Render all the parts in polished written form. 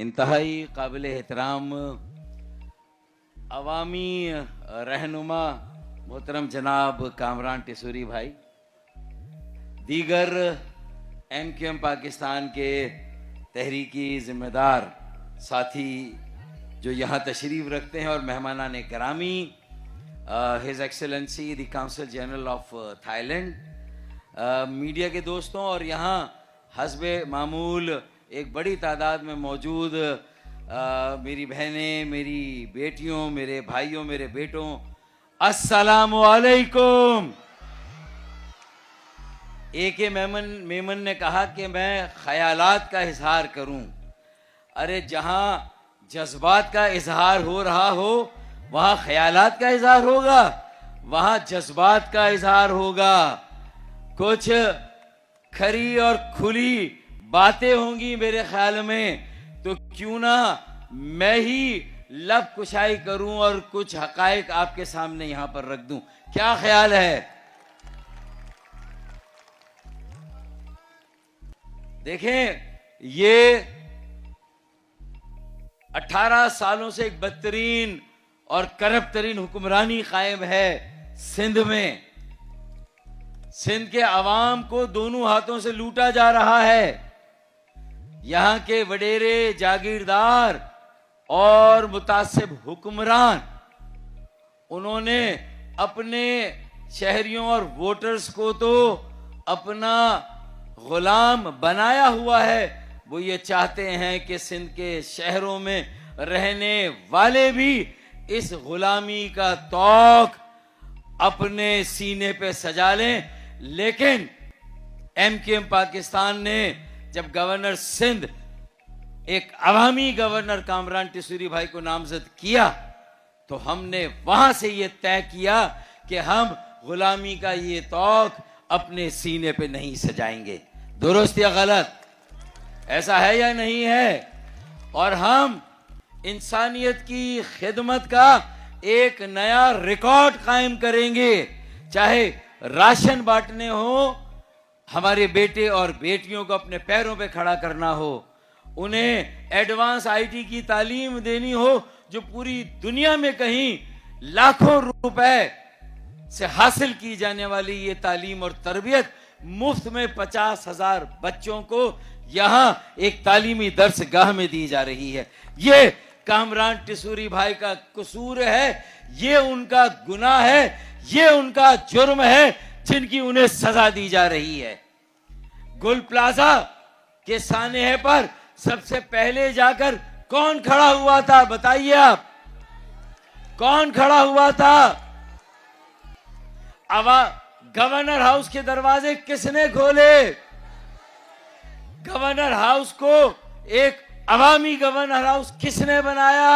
इंतहाई काबिल एहतराम अवामी रहनुमा मोहतरम जनाब कामरान टिसूरी भाई, दीगर MQM पाकिस्तान के तहरीकी जिम्मेदार साथी जो यहाँ तशरीफ़ रखते हैं और मेहमानान करामी, his excellency the council general of Thailand, media के दोस्तों और यहाँ हस्बे मामूल एक बड़ी तादाद में मौजूद मेरी बहनें, मेरी बेटियों, मेरे भाइयों, मेरे बेटों, अस्सलामु अलैकुम। AK मेमन ने कहा कि मैं ख्यालात का इजहार करूं। अरे जहां जज्बात का इजहार हो रहा हो वहां ख्यालात का इजहार होगा, वहां जज्बात का इजहार होगा। कुछ खरी और खुली बातें होंगी मेरे ख्याल में, तो क्यों ना मैं ही लब कुशाई करूं और कुछ हकायक आपके सामने यहां पर रख दूं। क्या ख्याल है? देखें, ये 18 सालों से एक बदतरीन और करप्ट तरीन हुक्मरानी कायम है सिंध में। सिंध के अवाम को दोनों हाथों से लूटा जा रहा है। यहां के वडेरे, जागीरदार और मुतासिब हुक्मरान, उन्होंने अपने शहरियों और वोटर्स को तो अपना गुलाम बनाया हुआ है। वो ये चाहते हैं कि सिंध के शहरों में रहने वाले भी इस गुलामी का तौक अपने सीने पे सजा लें। लेकिन MQM पाकिस्तान ने जब गवर्नर सिंध एक अवामी गवर्नर कामरान टिसूरी भाई को नामजद किया, तो हमने वहां से ये तय किया कि हम गुलामी का ये तौक अपने सीने पे नहीं सजाएंगे। दुरुस्त या गलत? ऐसा है या नहीं है? और हम इंसानियत की खिदमत का एक नया रिकॉर्ड कायम करेंगे। चाहे राशन बांटने हो, हमारे बेटे और बेटियों को अपने पैरों पे खड़ा करना हो, उन्हें एडवांस IT की तालीम देनी हो, जो पूरी दुनिया में कहीं लाखों रुपए से हासिल की जाने वाली ये तालीम और तरबियत मुफ्त में 50,000 बच्चों को यहां एक तालीमी दर्सगाह में दी जा रही है। ये कामरान टिसूरी भाई का कसूर है, ये उनका गुनाह है, ये उनका जुर्म है जिनकी उन्हें सजा दी जा रही है। गुल प्लाजा के सानहे पर सबसे पहले जाकर कौन खड़ा हुआ था? बताइए आप, कौन खड़ा हुआ था? गवर्नर हाउस के दरवाजे किसने खोले? गवर्नर हाउस को एक अवामी गवर्नर हाउस किसने बनाया?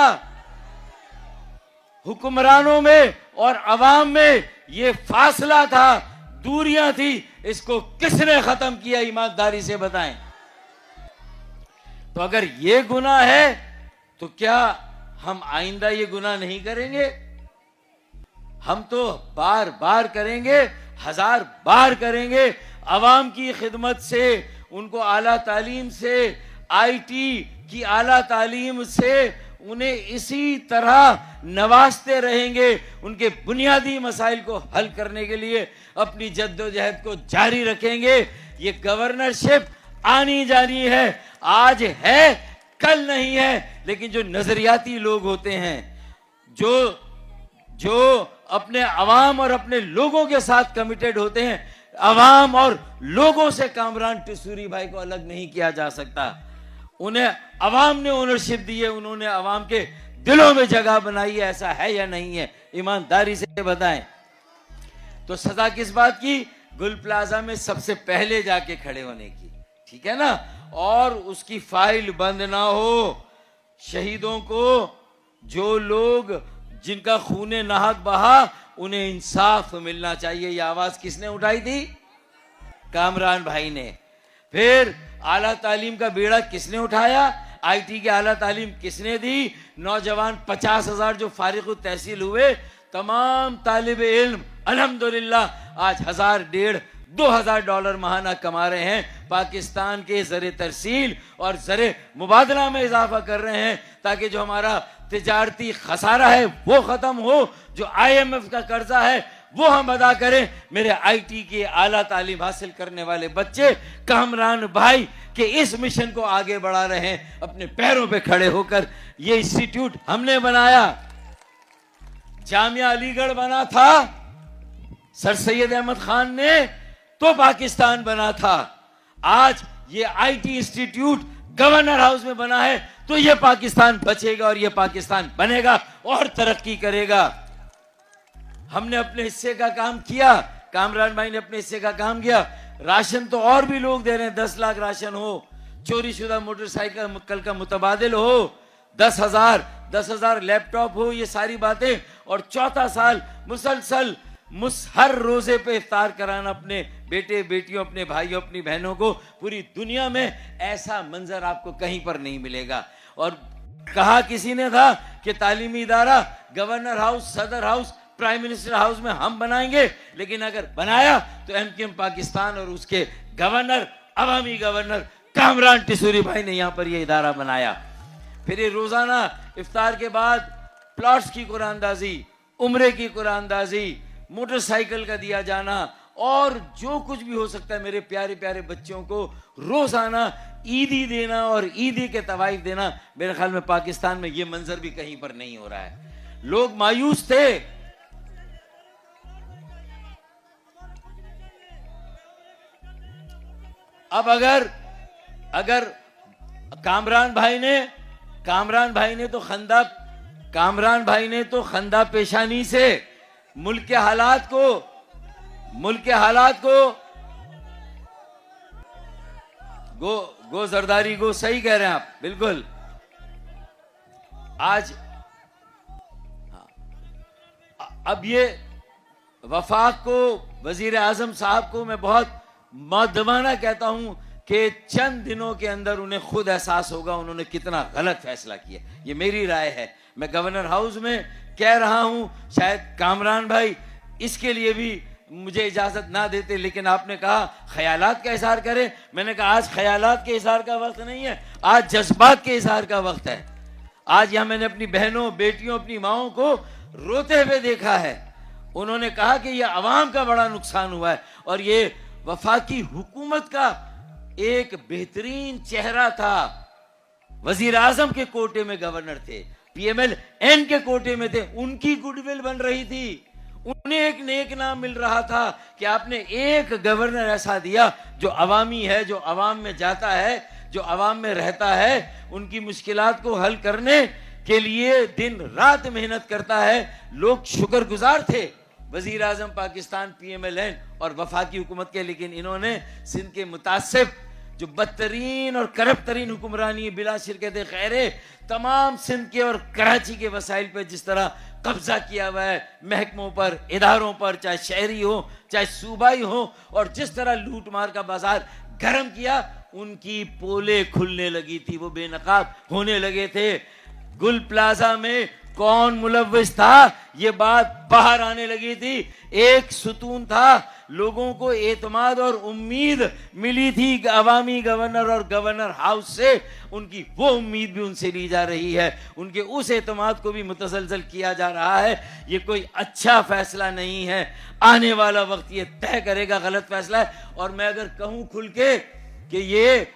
हुक्मरानों में और अवाम में ये फासला था, दूरियां थी, इसको किसने खत्म किया? ईमानदारी से बताएं। तो अगर ये गुनाह है तो क्या हम आइंदा ये गुनाह नहीं करेंगे? हम तो बार बार करेंगे, 1000 बार करेंगे। अवाम की खिदमत से, उनको आला तालीम से, IT की आला तालीम से उन्हें इसी तरह नवाजते रहेंगे। उनके बुनियादी मसाइल को हल करने के लिए अपनी जद्दोजहद को जारी रखेंगे। ये गवर्नरशिप आनी जानी है, आज है कल नहीं है। लेकिन जो नजरियाती लोग होते हैं, जो अपने अवाम और अपने लोगों के साथ कमिटेड होते हैं, अवाम और लोगों से कामरान टिसूरी भाई को अलग नहीं किया जा सकता। उन्हें अवाम ने ओनरशिप दी है, उन्होंने अवाम के दिलों में जगह बनाई है। ऐसा है या नहीं है? ईमानदारी से बताएं। तो सजा किस बात की? गुल प्लाजा में सबसे पहले जाके खड़े होने की, ठीक है ना? और उसकी फाइल बंद ना हो। शहीदों को, जो लोग जिनका खूने नाहक बहा, उन्हें इंसाफ मिलना चाहिए। ये आवाज किसने उठाई थी? कामरान भाई ने। फिर आला तालीम का बेड़ा किसने उठाया? IT की आला तालीम किसने दी? नौजवान 50,000 जो फारिग तहसील हुए, तमाम तालिब इल्म अल्हम्दुलिल्लाह आज 1000, 1.5, $2000 माहाना कमा रहे हैं, पाकिस्तान के ज़र तरसील और ज़र मुबादला में इजाफा कर रहे हैं, ताकि जो हमारा तिजारती खसारा है वो खत्म हो, जो IMF का कर्जा है वो हम अदा करें। मेरे IT के आला तालीम हासिल करने वाले बच्चे कामरान भाई के इस मिशन को आगे बढ़ा रहे हैं, अपने पैरों पे खड़े होकर। ये इंस्टीट्यूट हमने बनाया, जामिया अलीगढ़ बना था सर सैयद अहमद खान ने, तो पाकिस्तान बना था। आज ये IT इंस्टीट्यूट गवर्नर हाउस में बना है, तो ये पाकिस्तान बचेगा और ये पाकिस्तान बनेगा और तरक्की करेगा। हमने अपने हिस्से का काम किया, कामरान भाई ने अपने हिस्से का काम किया। राशन तो और भी लोग दे रहे हैं, 10 लाख राशन हो, चोरी शुदा मोटरसाइकिल कल का मुतबादिल हो, 10,000 लैपटॉप हो, ये सारी बातें। और चौथा साल मुसलसल हर रोजे पे इफ्तार कराना अपने बेटे बेटियों, अपने भाइयों, अपनी बहनों को। पूरी दुनिया में ऐसा मंजर आपको कहीं पर नहीं मिलेगा। और कहा किसी ने था कि तालीमी इदारा गवर्नर हाउस, सदर हाउस, प्राइम मिनिस्टर हाउस में हम बनाएंगे, लेकिन अगर बनाया तो MKM पाकिस्तान और उसके गवर्नर, अवामी गवर्नर कामरान टिसूरी भाई ने यहां पर यह इदारा बनाया। फिर ये रोजाना इफ्तार के बाद प्लॉट्स की कुरानदाजी, उम्रे की कुरानदाजी, मोटरसाइकिल का दिया जाना और जो कुछ भी हो सकता है मेरे प्यारे प्यारे बच्चों को रोजाना ईदी देना और ईदी के तवाइफ देना। मेरे ख्याल में पाकिस्तान में ये मंजर भी कहीं पर नहीं हो रहा है। लोग मायूस थे, अब अगर कामरान भाई ने तो खंदा पेशानी से मुल्क के हालात को गो जरदारी गो, सही कह रहे हैं आप, बिल्कुल। आज अब ये वफाक को, वजीर आजम साहब को मैं बहुत मौदमाना कहता हूं कि चंद दिनों के अंदर उन्हें खुद एहसास होगा उन्होंने कितना गलत फैसला किया। ये मेरी राय है, मैं गवर्नर हाउस में कह रहा हूं, शायद कामरान भाई इसके लिए भी मुझे इजाजत ना देते, लेकिन आपने कहा ख्यालात का इजहार करें। मैंने कहा आज ख्यालात के इजहार का वक्त नहीं है, आज जज्बात के इजहार का वक्त है। आज यहां मैंने अपनी बहनों, बेटियों, अपनी माओं को रोते हुए देखा है। उन्होंने कहा कि यह अवाम का बड़ा नुकसान हुआ है और ये वफाकी हुकूमत का एक बेहतरीन चेहरा था। वजीर आजम के कोटे में गवर्नर थे, PMLN के कोटे में थे, उनकी गुडविल बन रही थी, उन्हें एक नेक नाम मिल रहा था कि आपने एक गवर्नर ऐसा दिया जो अवामी है, जो अवाम में जाता है, जो अवाम में रहता है, उनकी मुश्किलात को हल करने के लिए दिन रात मेहनत करता है। लोग शुक्रगुजार थे वजीर आजम पाकिस्तान, PMLN और वफाकी हुकूमत के, लेकिन इन्होंने सिंध के मुतासिब जो बदतरीन और करप्ट तरीन हुक्मरानी बिला शिरकत खैरे तमाम सिंध के और कराची के वसाइल पर जिस तरह कब्जा किया हुआ है, महकमों पर, इदारों पर, चाहे शहरी हो चाहे सूबाई हो, और जिस तरह लूट मार का बाजार गर्म किया, उनकी पोले खुलने लगी थी, वो बेनकाब होने लगे थे। गुल प्लाजा में कौन मुलव्विस था, ये बात बाहर आने लगी थी। एक सुतून था, लोगों को एतमाद और उम्मीद मिली थी अवामी गवर्नर और गवर्नर हाउस से, उनकी वो उम्मीद भी उनसे ली जा रही है, उनके उस एतमाद को भी मुतसलसल किया जा रहा है। ये कोई अच्छा फैसला नहीं है, आने वाला वक्त ये तय करेगा गलत फैसला है। और मैं अगर कहूं खुल के कि ये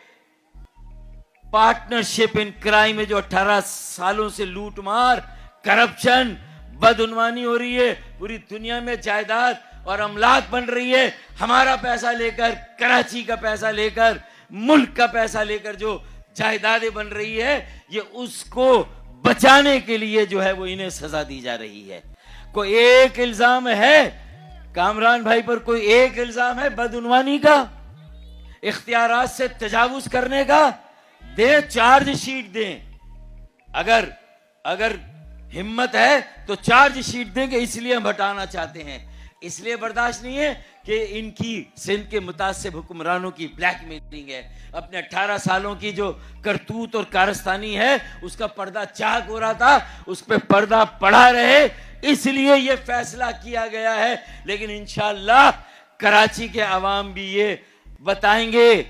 पार्टनरशिप इन क्राइम में जो 18 सालों से लूट मार, करप्शन, बदउनवानी हो रही है, पूरी दुनिया में जायदाद और अमलाक बन रही है, हमारा पैसा लेकर, कराची का पैसा लेकर, मुल्क का पैसा लेकर जो जायदादें बन रही है, ये उसको बचाने के लिए जो है वो इन्हें सजा दी जा रही है। कोई एक इल्जाम है कामरान भाई पर, कोई एक इल्जाम है बदउनवानी का, इख्तियारात से तजावुज करने का, दे चार्जशीट दें। अगर हिम्मत है तो चार्जशीट देंगे, इसलिए हम हटाना चाहते हैं। इसलिए बर्दाश्त नहीं है कि इनकी सिंध के मुतासिब हुक्मरानों की ब्लैकमेलिंग है। अपने 18 सालों की जो करतूत और कारस्तानी है, उसका पर्दा चाक हो रहा था, उस पर पर्दा पड़ा रहे, इसलिए यह फैसला किया गया है। लेकिन इंशाअल्लाह कराची के अवाम भी ये बताएंगे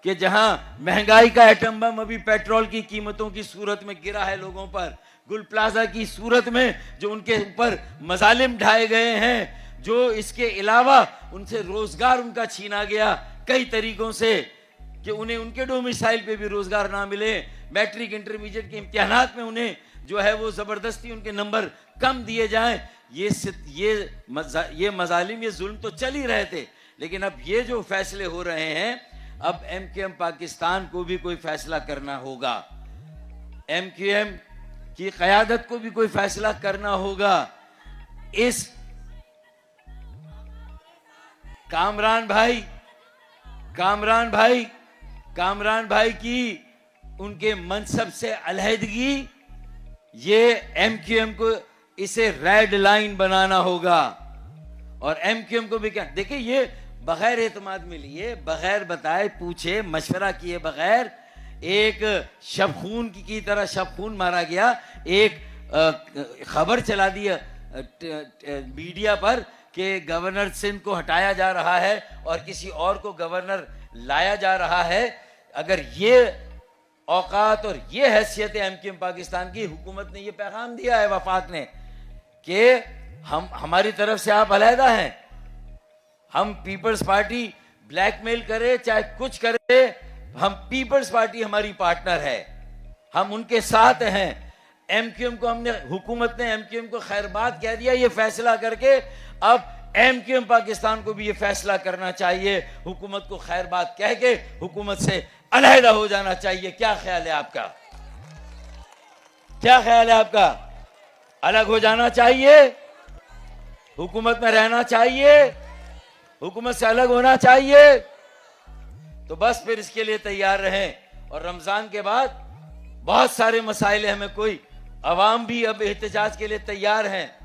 कि जहां महंगाई का एटम बम अभी पेट्रोल की कीमतों की सूरत में गिरा है लोगों पर, गुल प्लाजा की सूरत में जो उनके ऊपर मजालिम ढाए गए हैं, जो इसके अलावा उनसे रोजगार उनका छीना गया कई तरीकों से कि उन्हें उनके डोमिसाइल पे भी रोजगार ना मिले, मैट्रिक इंटरमीडिएट के इम्तिहानात में उन्हें जो है वो जबरदस्ती उनके नंबर कम दिए जाएं, ये मजालिम, ये जुल्म तो चल ही रहे थे। लेकिन अब ये जो फैसले हो रहे हैं, अब एमक्यूएम पाकिस्तान को भी कोई फैसला करना होगा, एमक्यूएम की क़यादत को भी कोई फैसला करना होगा। इस कामरान भाई की उनके मनसब से अलहदगी, ये एमक्यूएम को इसे रेड लाइन बनाना होगा। और एमक्यूएम को भी क्या, देखिए ये बगैर एतमाद में लिए, बगैर बताए पूछे मशवरा किए बगैर एक शबखून की तरह शबखून मारा गया। एक खबर चला दी मीडिया पर कि गवर्नर सिंध को हटाया जा रहा है और किसी और को गवर्नर लाया जा रहा है। अगर ये औकात और ये हैसियत एमक्यूएम पाकिस्तान की, हुकूमत ने ये पैगाम दिया है वफाक ने कि हमारी तरफ से आप अलहदा हैं, हम पीपल्स पार्टी ब्लैकमेल करे चाहे कुछ करे, हम पीपल्स पार्टी हमारी पार्टनर है, हम उनके साथ हैं। एमक्यूएम को हमने, हुकूमत ने एमक्यूएम को खैरबाद कह दिया ये फैसला करके, अब एमक्यूएम पाकिस्तान को भी ये फैसला करना चाहिए, हुकूमत को खैरबाद कह के हुकूमत से अलहदा हो जाना चाहिए। क्या ख्याल है आपका? क्या ख्याल है आपका? अलग हो जाना चाहिए, हुकूमत में रहना चाहिए, हुकूमत से अलग होना चाहिए? तो बस फिर इसके लिए तैयार रहें। और रमजान के बाद बहुत सारे मसाइल हैं, हमें कोई अवाम भी अब एहतजाज के लिए तैयार हैं।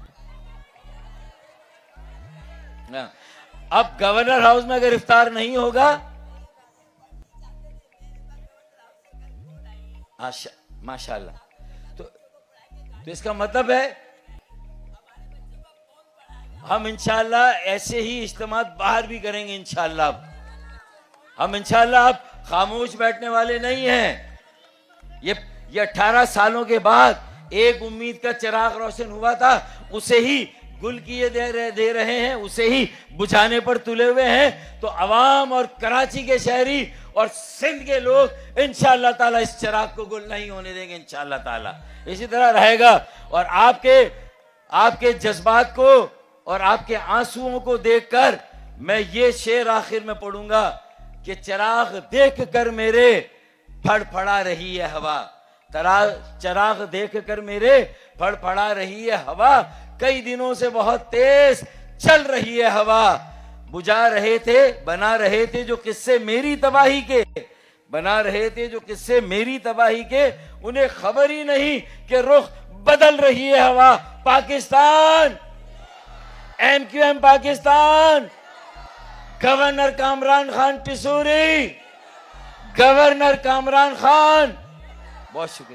अब गवर्नर हाउस में अगर इफ्तार नहीं होगा, माशाल्लाह, तो इसका मतलब है हम इंशाल्लाह ऐसे ही इज्तिमा बाहर भी करेंगे इंशाल्लाह। हम इंशाल्लाह अब खामोश बैठने वाले नहीं हैं। ये 18 सालों के बाद एक उम्मीद का चिराग रोशन हुआ था, उसे ही गुल किए दे रहे हैं, उसे ही बुझाने पर तुले हुए हैं। तो अवाम और कराची के शहरी और सिंध के लोग इंशाअल्लाह ताला इस चिराग को गुल नहीं होने देंगे इंशाअल्लाह ताला। इसी तरह रहेगा। और आपके जज्बात को और आपके आंसुओं को देखकर मैं ये शेर आखिर में पढ़ूंगा कि चिराग देख कर मेरे फड़फड़ा रही है हवा, चिराग देख कर मेरे फड़फड़ा रही है हवा, कई दिनों से बहुत तेज चल रही है हवा, बुझा रहे थे बना रहे थे जो किस्से मेरी तबाही के, बना रहे थे जो किस्से मेरी तबाही के, उन्हें खबर ही नहीं कि रुख बदल रही है हवा। Pakistan, MQM Pakistan, governor Kamran Khan Tessori, governor Kamran Khan, बहुत शुक्रिया।